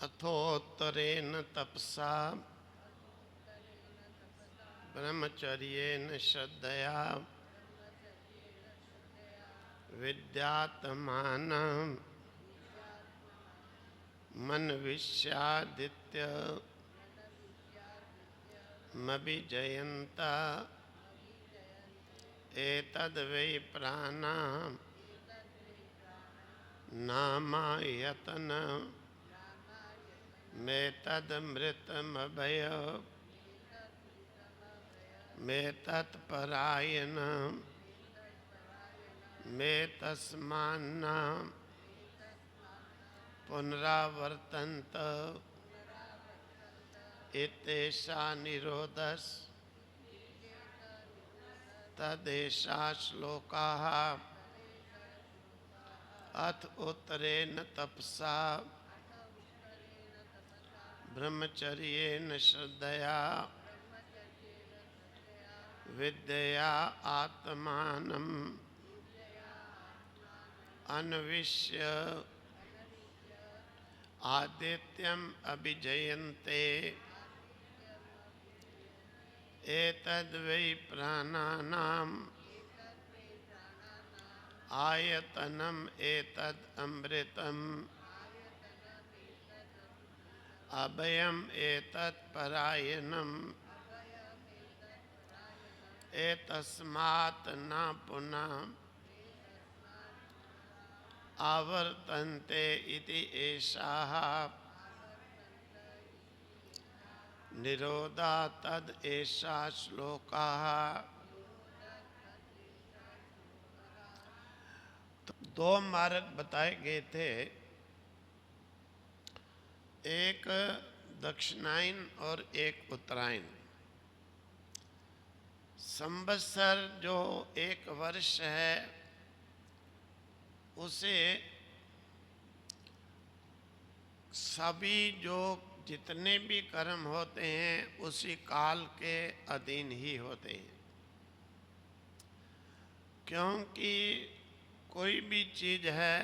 अथोत्तरेण तपसा ब्रह्मचर्येण श्रद्धया विद्यात्मानं मन्विष्यादित्य मभिजयन्ता एतद्वै प्राणां नामायतन मेतदमृतमभय मेतत्परायण मेतस्मान्न पुनरावर्तन्त इत्येषा निरोधस् तदेषा श्लोकाः अथ उत्तरेण तपसा ब्रह्मचर्येण श्रद्धया विद्यया आत्मानं अन्विष्य आदित्यम् अभिजयन्ते एतद्वै प्राणानाम् आयतनम् एतद् अमृतम् अभयम् एतत् परायणम् एतस्मात् न पुनः आवर्तन्ते इति एषः निरोधा तद एषा श्लोकाः। तो दो मार्ग बताए गए थे, एक दक्षिणायन और एक उत्तरायण। संवत्सर जो एक वर्ष है उसे सभी जो जितने भी कर्म होते हैं उसी काल के अधीन ही होते हैं, क्योंकि कोई भी चीज़ है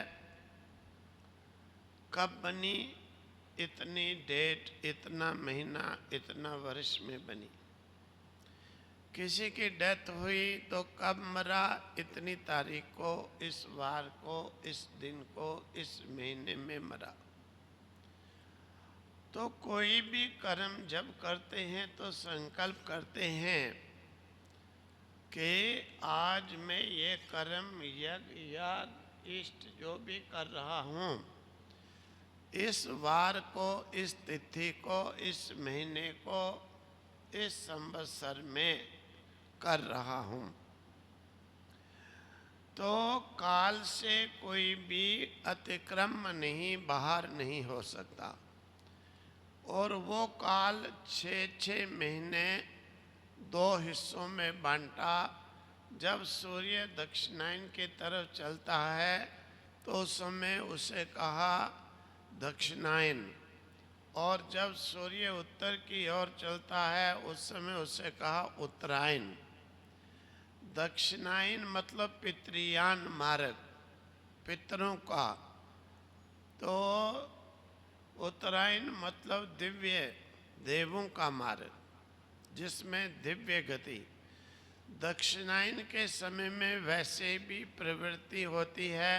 कब बनी, इतनी डेट, इतना महीना, इतना वर्ष में बनी। किसी की डेथ हुई तो कब मरा, इतनी तारीख को, इस वार को, इस दिन को, इस महीने में मरा। तो कोई भी कर्म जब करते हैं तो संकल्प करते हैं कि आज मैं ये कर्म यज्ञ या इष्ट जो भी कर रहा हूँ, इस वार को, इस तिथि को, इस महीने को, इस संवत्सर में कर रहा हूँ। तो काल से कोई भी अतिक्रम नहीं, बाहर नहीं हो सकता। और वो काल 6 महीने 2 हिस्सों में बांटा। जब सूर्य दक्षिणायन की तरफ चलता है तो उस समय उसे कहा दक्षिणायन, और जब सूर्य उत्तर की ओर चलता है उस समय उसे कहा उत्तरायण। दक्षिणायन मतलब पितृयान मार्ग, पितरों का। तो उत्तरायण मतलब दिव्य देवों का मार्ग, जिसमें दिव्य गति। दक्षिणायन के समय में वैसे भी प्रवृत्ति होती है,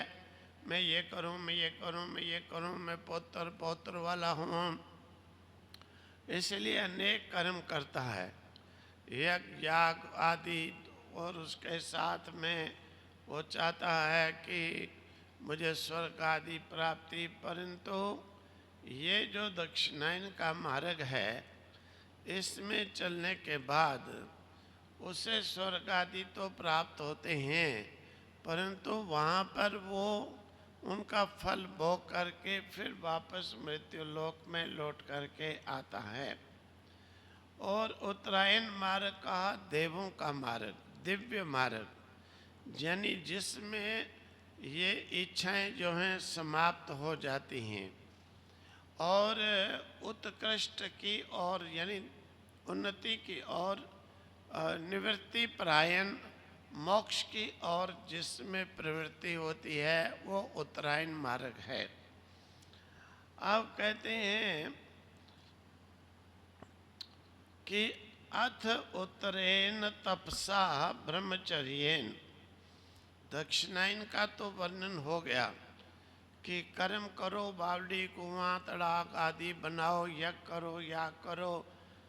मैं ये करूं, मैं ये करूं, मैं ये करूं, मैं पौत्र पौत्र वाला हूँ, इसलिए अनेक कर्म करता है, यज्ञ याग आदि। और उसके साथ में वो चाहता है कि मुझे स्वर्ग आदि प्राप्ति। परंतु ये जो दक्षिणायन का मार्ग है, इसमें चलने के बाद उसे स्वर्ग आदि तो प्राप्त होते हैं, परंतु वहाँ पर वो उनका फल भोग करके फिर वापस मृत्यु लोक में लौट करके आता है। और उत्तरायण मार्ग कहा देवों का मार्ग, दिव्य मार्ग, यानी जिसमें ये इच्छाएं जो हैं समाप्त हो जाती हैं और उत्कृष्ट की ओर यानी उन्नति की ओर, निवृत्ति परायण मोक्ष की ओर जिसमें प्रवृत्ति होती है वो उत्तरायण मार्ग है। अब कहते हैं कि अथ उत्तरेन तपसा ब्रह्मचर्येन। दक्षिणायन का तो वर्णन हो गया कि कर्म करो, बावड़ी कुआं तड़ाक आदि बनाओ, यज्ञ करो, याग करो,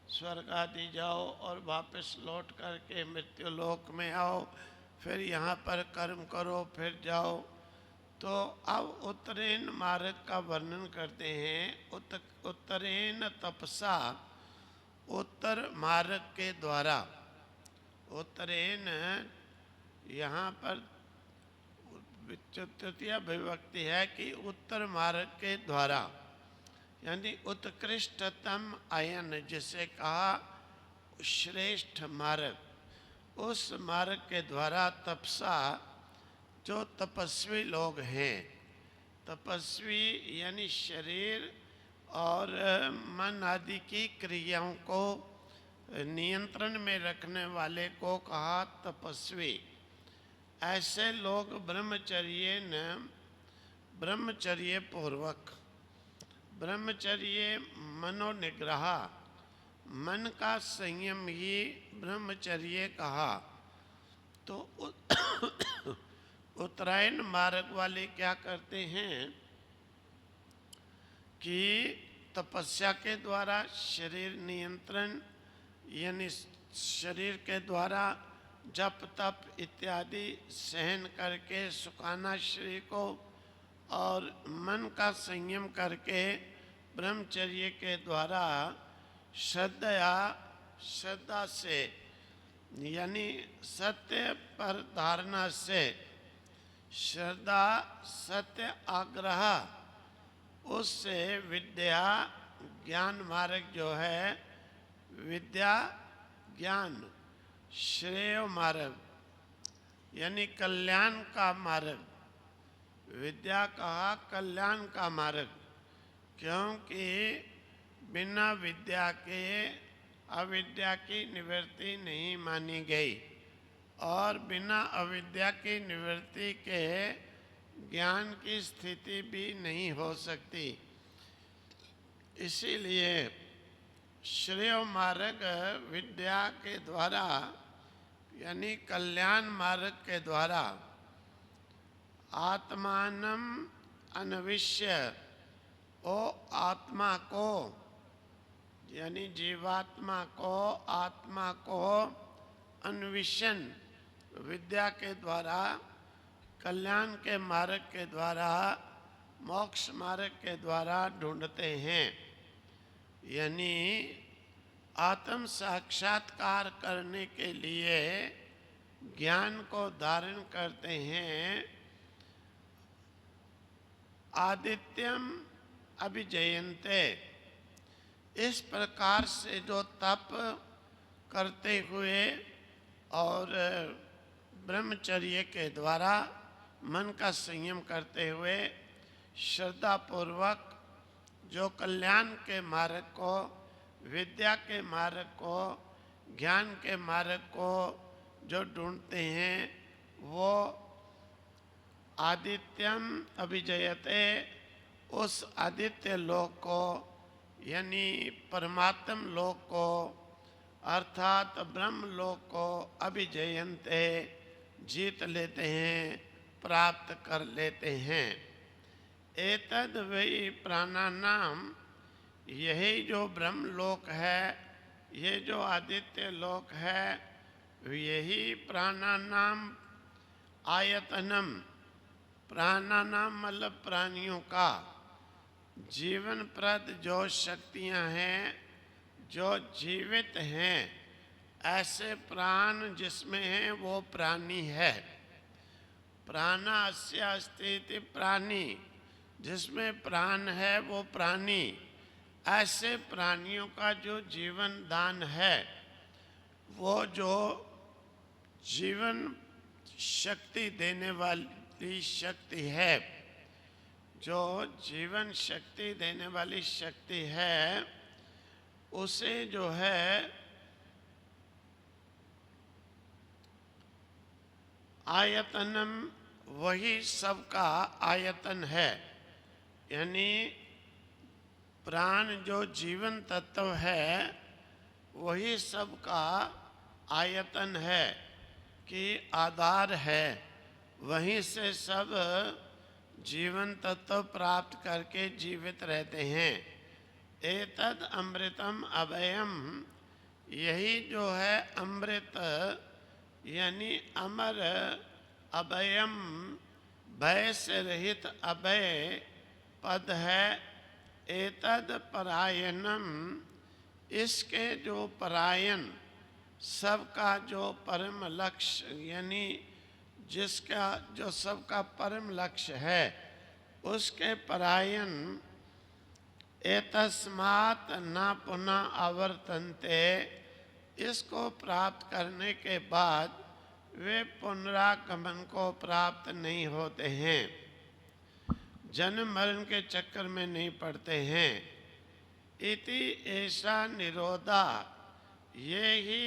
स्वर्ग आदि जाओ और वापस लौट करके मृत्यु लोक में आओ, फिर यहाँ पर कर्म करो, फिर जाओ। तो अब उत्तरेन मार्ग का वर्णन करते हैं। उत्तरेन तपसा, उत्तर मार्ग के द्वारा। उत्तरेन यहाँ पर तृतीय विभक्ति है कि उत्तर मार्ग के द्वारा, यानी उत्कृष्टतम आयन, जिसे कहा श्रेष्ठ मार्ग, उस मार्ग के द्वारा तपसा, जो तपस्वी लोग हैं। तपस्वी यानी शरीर और मन आदि की क्रियाओं को नियंत्रण में रखने वाले को कहा तपस्वी। ऐसे लोग ब्रह्मचर्य पूर्वक, ब्रह्मचर्य मनोनिग्रह, मन का संयम ही ब्रह्मचर्य कहा। तो उत्तरायण मार्ग वाले क्या करते हैं कि तपस्या के द्वारा शरीर नियंत्रण, यानी शरीर के द्वारा जप तप इत्यादि सहन करके सुखाना शरीर को, और मन का संयम करके ब्रह्मचर्य के द्वारा श्रद्धा से, यानी सत्य पर धारणा से, श्रद्धा सत्य आग्रह, उससे विद्या ज्ञान मार्ग जो है, विद्या ज्ञान श्रेय मार्ग, यानी कल्याण का मार्ग। विद्या कहा कल्याण का मार्ग, क्योंकि बिना विद्या के अविद्या की निवृत्ति नहीं मानी गई, और बिना अविद्या की निवृत्ति के ज्ञान की स्थिति भी नहीं हो सकती। इसीलिए श्रेय मार्ग विद्या के द्वारा, यानी कल्याण मार्ग के द्वारा, आत्मानम अन्विष्य, ओ आत्मा को, यानी जीवात्मा को, आत्मा को अन्विषण विद्या के द्वारा, कल्याण के मार्ग के द्वारा, मोक्ष मार्ग के द्वारा ढूंढते हैं। यानी आत्म साक्षात्कार करने के लिए ज्ञान को धारण करते हैं। आदित्यम अभिजयन्ते, इस प्रकार से जो तप करते हुए और ब्रह्मचर्य के द्वारा मन का संयम करते हुए श्रद्धा पूर्वक जो कल्याण के मार्ग को, विद्या के मार्ग को, ज्ञान के मार्ग को जो ढूंढते हैं, वो आदित्यम अभिजयते, उस आदित्य लोक को, यानी परमात्म लोक को, अर्थात ब्रह्म लोक को अभिजयन्ते, जीत लेते हैं, प्राप्त कर लेते हैं। एतद वही प्राणानाम, यही जो ब्रह्म लोक है, ये जो आदित्य लोक है, यही प्राणानाम आयतनम, प्राणानाम मतलब प्राणियों का, जीवन प्रद जो शक्तियां हैं, जो जीवित हैं, ऐसे प्राण जिसमें हैं वो प्राणी है। प्राणास्य अस्ति प्राणी, जिसमें प्राण है वो प्राणी। ऐसे प्राणियों का जो जीवन दान है, वो जो जीवन शक्ति देने वाली शक्ति है, जो जीवन शक्ति देने वाली शक्ति है, उसे जो है आयतनम, वही सबका आयतन है। यानी प्राण जो जीवन तत्व है वही सबका आयतन है कि आधार है, वहीं से सब जीवन तत्व प्राप्त करके जीवित रहते हैं। एतद अमृतम अभयम, यही जो है अमृत यानी अमर, अभयम भय से रहित अभय पद है। एतद परायणम, इसके जो परायण, सबका जो परम लक्ष्य यानी जिसका जो सबका परम लक्ष्य है उसके परायण। एतस्मात् न पुनः आवर्तन्ते, इसको प्राप्त करने के बाद वे पुनरागमन को प्राप्त नहीं होते हैं, जन्म मरण के चक्कर में नहीं पड़ते हैं। इति ऐसा निरोधा, ये ही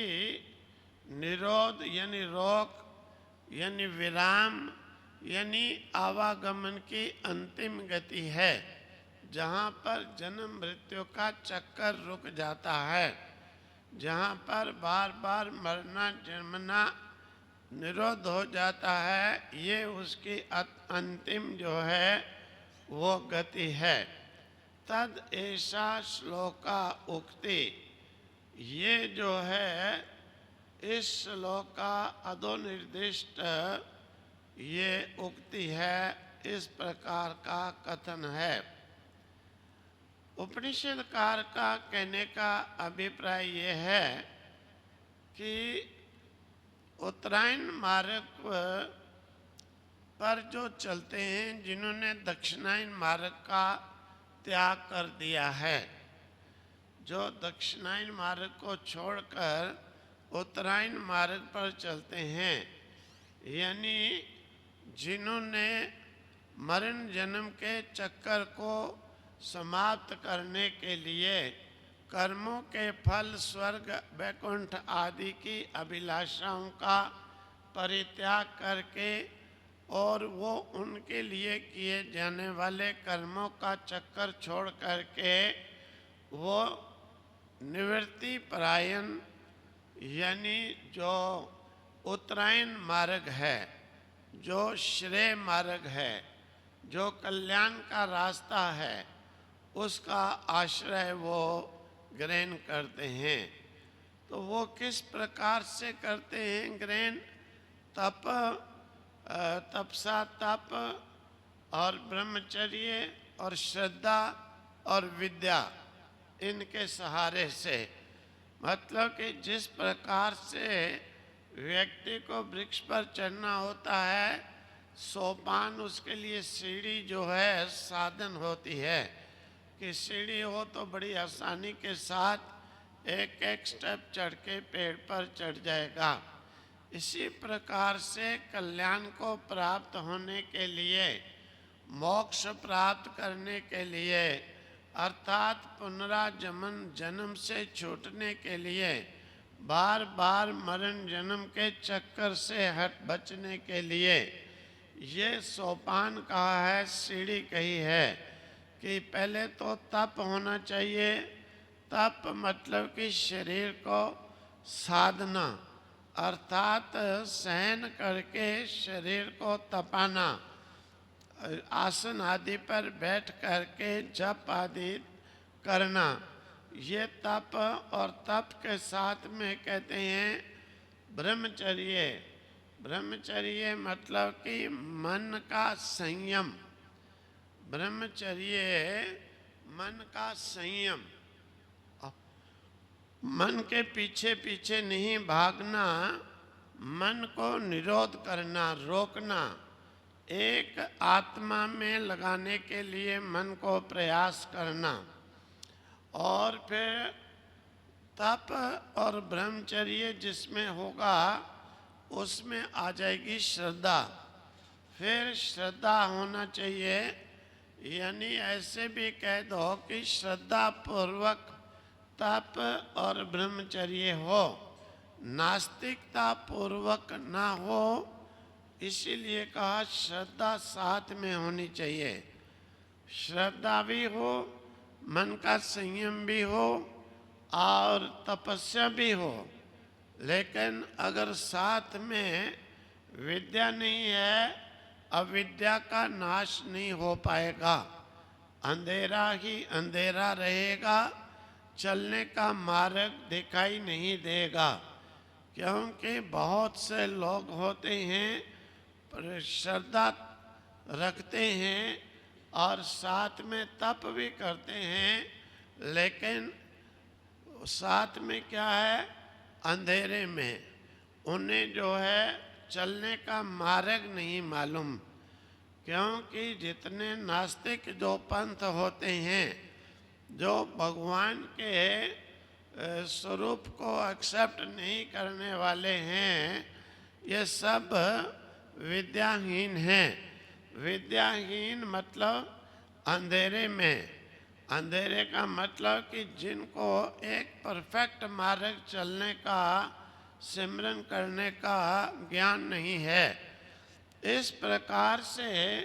निरोध यानी रोक यानी विराम यानी आवागमन की अंतिम गति है, जहाँ पर जन्म मृत्यु का चक्कर रुक जाता है, जहाँ पर बार बार मरना जन्मना निरोध हो जाता है, ये उसकी अंतिम जो है वो गति है। तद ऐसा श्लोका उक्ति, ये जो है इस श्लोक का अधोनिर्दिष्ट ये उक्ति है, इस प्रकार का कथन है। उपनिषदकार का कहने का अभिप्राय ये है कि उत्तरायण मार्ग पर जो चलते हैं, जिन्होंने दक्षिणायन मार्ग का त्याग कर दिया है, जो दक्षिणायन मार्ग को छोड़कर उत्तरायण मार्ग पर चलते हैं, यानी जिन्होंने मरण जन्म के चक्कर को समाप्त करने के लिए कर्मों के फल स्वर्ग वैकुंठ आदि की अभिलाषाओं का परित्याग करके और वो उनके लिए किए जाने वाले कर्मों का चक्कर छोड़ करके वो निवृत्ति परायण यानी जो उत्तरायण मार्ग है, जो श्रेय मार्ग है, जो कल्याण का रास्ता है, उसका आश्रय वो ग्रहण करते हैं। तो वो किस प्रकार से करते हैं ग्रहण? तपसा तप और ब्रह्मचर्य और श्रद्धा और विद्या, इनके सहारे से। मतलब कि जिस प्रकार से व्यक्ति को वृक्ष पर चढ़ना होता है, सोपान उसके लिए सीढ़ी जो है साधन होती है कि सीढ़ी हो तो बड़ी आसानी के साथ एक एक स्टेप चढ़ के पेड़ पर चढ़ जाएगा। इसी प्रकार से कल्याण को प्राप्त होने के लिए, मोक्ष प्राप्त करने के लिए, अर्थात पुनरागमन जन्म से छूटने के लिए, बार बार मरण जन्म के चक्कर से बचने के लिए ये सोपान कहा है, सीढ़ी कही है कि पहले तो तप होना चाहिए। तप मतलब कि शरीर को साधना, अर्थात सहन करके शरीर को तपाना, आसन आदि पर बैठ करके जप आदि करना, ये तप। और तप के साथ में कहते हैं ब्रह्मचर्य। ब्रह्मचर्य मतलब कि मन का संयम। ब्रह्मचर्य मन का संयम, मन के पीछे पीछे नहीं भागना, मन को निरोध करना, रोकना, एक आत्मा में लगाने के लिए मन को प्रयास करना। और फिर तप और ब्रह्मचर्य जिसमें होगा उसमें आ जाएगी श्रद्धा। फिर श्रद्धा होना चाहिए, यानी ऐसे भी कह दो कि श्रद्धा पूर्वक तप और ब्रह्मचर्य हो, नास्तिकता पूर्वक ना हो। इसीलिए कहा श्रद्धा साथ में होनी चाहिए। श्रद्धा भी हो, मन का संयम भी हो और तपस्या भी हो, लेकिन अगर साथ में विद्या नहीं है, अविद्या का नाश नहीं हो पाएगा। अंधेरा ही अंधेरा रहेगा, चलने का मार्ग दिखाई नहीं देगा। क्योंकि बहुत से लोग होते हैं, पर श्रद्धा रखते हैं और साथ में तप भी करते हैं, लेकिन साथ में क्या है, अंधेरे में उन्हें जो है चलने का मार्ग नहीं मालूम। क्योंकि जितने नास्तिक जो पंथ होते हैं, जो भगवान के स्वरूप को एक्सेप्ट नहीं करने वाले हैं, ये सब विद्याहीन हैं। विद्याहीन मतलब अंधेरे में। अंधेरे का मतलब कि जिनको एक परफेक्ट मार्ग चलने का, सिमरन करने का ज्ञान नहीं है। इस प्रकार से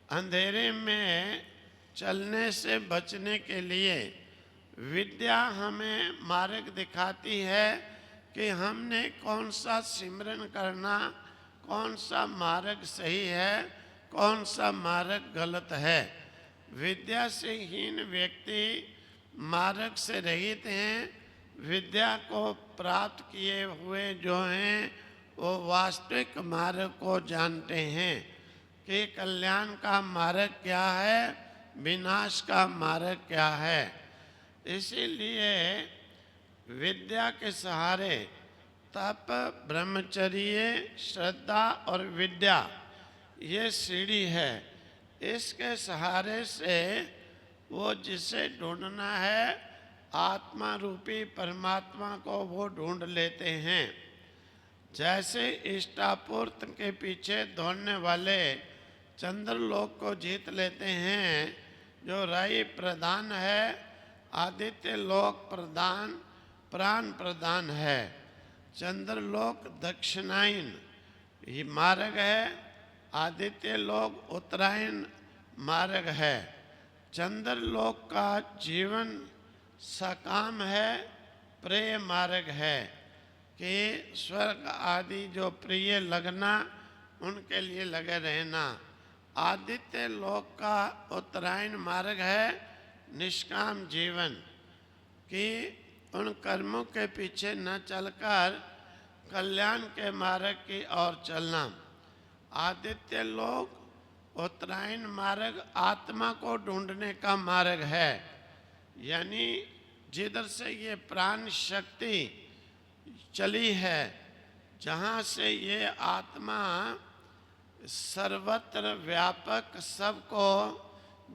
अंधेरे में चलने से बचने के लिए विद्या हमें मार्ग दिखाती है कि हमने कौन सा सिमरन करना, कौन सा मार्ग सही है, कौन सा मार्ग गलत है। विद्या से हीन व्यक्ति मार्ग से रहित हैं। विद्या को प्राप्त किए हुए जो हैं, वो वास्तविक मार्ग को जानते हैं कि कल्याण का मार्ग क्या है, विनाश का मार्ग क्या है। इसीलिए विद्या के सहारे तप, ब्रह्मचर्य, श्रद्धा और विद्या, ये सीढ़ी है। इसके सहारे से वो जिसे ढूंढना है, आत्मा रूपी परमात्मा को वो ढूंढ लेते हैं। जैसे इष्टापूर्ति के पीछे दौड़ने वाले चंद्रलोक को जीत लेते हैं, जो राय प्रधान है, आदित्य लोक प्रधान, प्राण प्रधान है। चंद्रलोक दक्षिणायन ये मार्ग है, आदित्य लोक उत्तरायण मार्ग है। चंद्रलोक का जीवन सकाम है, प्रिय मार्ग है कि स्वर्ग आदि जो प्रिय लगना, उनके लिए लगे रहना। आदित्य लोक का उत्तरायण मार्ग है निष्काम जीवन, कि उन कर्मों के पीछे न चलकर कल्याण के मार्ग की ओर चलना। आदित्य लोक उत्तरायण मार्ग आत्मा को ढूंढने का मार्ग है, यानी जिधर से ये प्राण शक्ति चली है, जहाँ से ये आत्मा सर्वत्र व्यापक सबको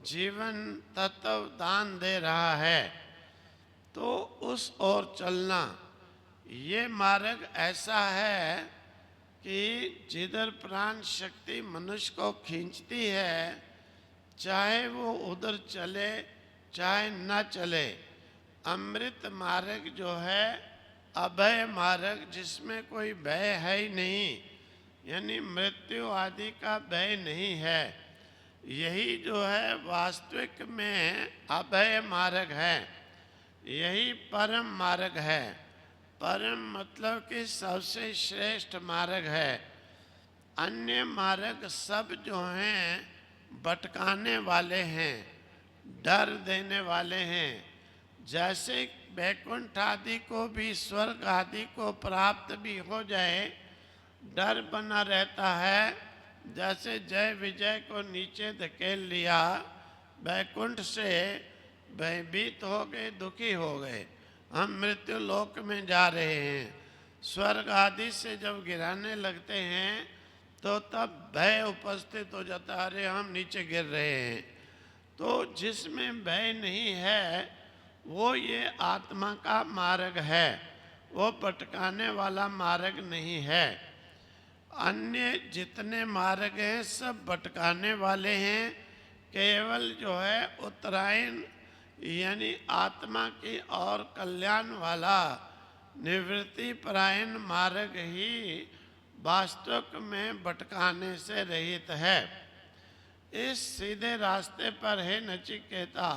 जीवन तत्व दान दे रहा है, तो उस ओर चलना। ये मार्ग ऐसा है कि जिधर प्राण शक्ति मनुष्य को खींचती है, चाहे वो उधर चले चाहे न चले। अमृत मार्ग जो है अभय मार्ग, जिसमें कोई भय है ही नहीं, यानी मृत्यु आदि का भय नहीं है, यही जो है वास्तविक में अभय मार्ग है। यही परम मार्ग है। परम मतलब कि सबसे श्रेष्ठ मार्ग है। अन्य मार्ग सब जो हैं भटकाने वाले हैं, डर देने वाले हैं। जैसे वैकुंठ आदि को भी, स्वर्ग आदि को प्राप्त भी हो जाए, डर बना रहता है। जैसे जय विजय को नीचे धकेल लिया, वैकुंठ से भयभीत हो गए, दुखी हो गए, हम मृत्यु लोक में जा रहे हैं। स्वर्ग आदि से जब गिराने लगते हैं तो तब भय उपस्थित हो जाता, अरे हम नीचे गिर रहे हैं। तो जिसमें भय नहीं है, वो ये आत्मा का मार्ग है, वो भटकाने वाला मार्ग नहीं है। अन्य जितने मार्ग हैं सब भटकाने वाले हैं। केवल जो है उत्तरायण यानी आत्मा की और कल्याण वाला निवृत्ति परायण मार्ग ही वास्तव में भटकाने से रहित है। इस सीधे रास्ते पर है नचिकेता,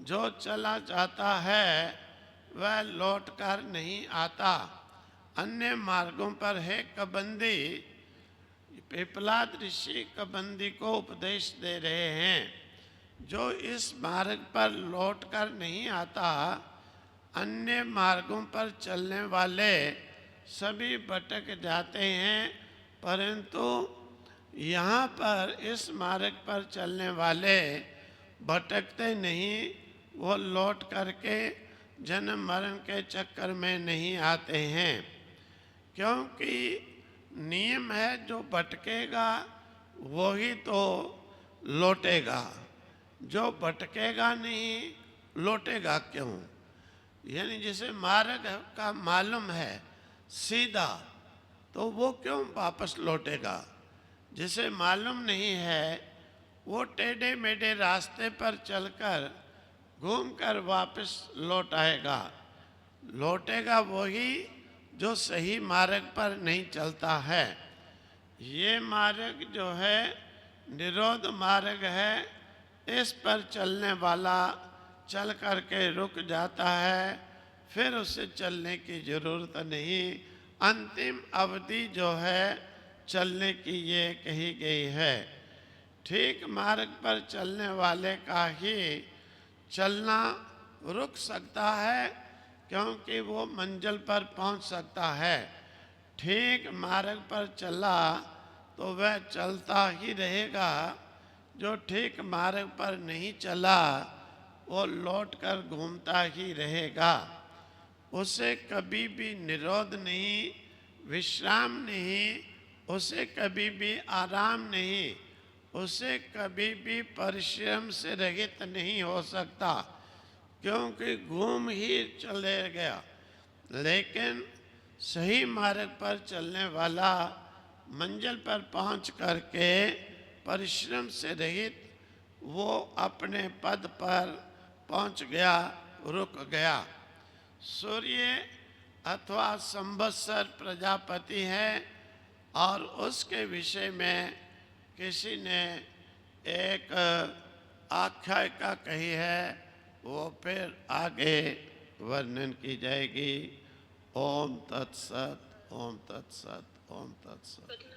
जो चला जाता है वह लौट कर नहीं आता। अन्य मार्गों पर है कबंदी। पिपलाद ऋषि कबंदी को उपदेश दे रहे हैं, जो इस मार्ग पर लौट कर नहीं आता। अन्य मार्गों पर चलने वाले सभी भटक जाते हैं, परंतु यहाँ पर इस मार्ग पर चलने वाले भटकते नहीं। वो लौट करके जन्म मरण के चक्कर में नहीं आते हैं, क्योंकि नियम है जो भटकेगा वही तो लौटेगा, जो भटकेगा नहीं लौटेगा क्यों। यानी जिसे मार्ग का मालूम है सीधा, तो वो क्यों वापस लौटेगा। जिसे मालूम नहीं है वो टेढ़े मेढ़े रास्ते पर चलकर घूमकर वापस लौट आएगा। लौटेगा वही जो सही मार्ग पर नहीं चलता है। ये मार्ग जो है निरोध मार्ग है। इस पर चलने वाला चल करके रुक जाता है, फिर उसे चलने की जरूरत नहीं। अंतिम अवधि जो है चलने की ये कही गई है। ठीक मार्ग पर चलने वाले का ही चलना रुक सकता है, क्योंकि वो मंजिल पर पहुंच सकता है। ठीक मार्ग पर चला तो वह चलता ही रहेगा। जो ठीक मार्ग पर नहीं चला वो लौट कर घूमता ही रहेगा। उसे कभी भी निरोध नहीं, विश्राम नहीं, उसे कभी भी आराम नहीं, उसे कभी भी परिश्रम से रहित नहीं हो सकता, क्योंकि घूम ही चले गया। लेकिन सही मार्ग पर चलने वाला मंजिल पर पहुंच करके परिश्रम से रहित वो अपने पद पर पहुंच गया, रुक गया। सूर्य अथवा संवत्सर प्रजापति है और उसके विषय में किसी ने एक आख्यायिका कही है, वो फिर आगे वर्णन की जाएगी। ओम तत्सत, ओम तत्सत, ओम तत्सत।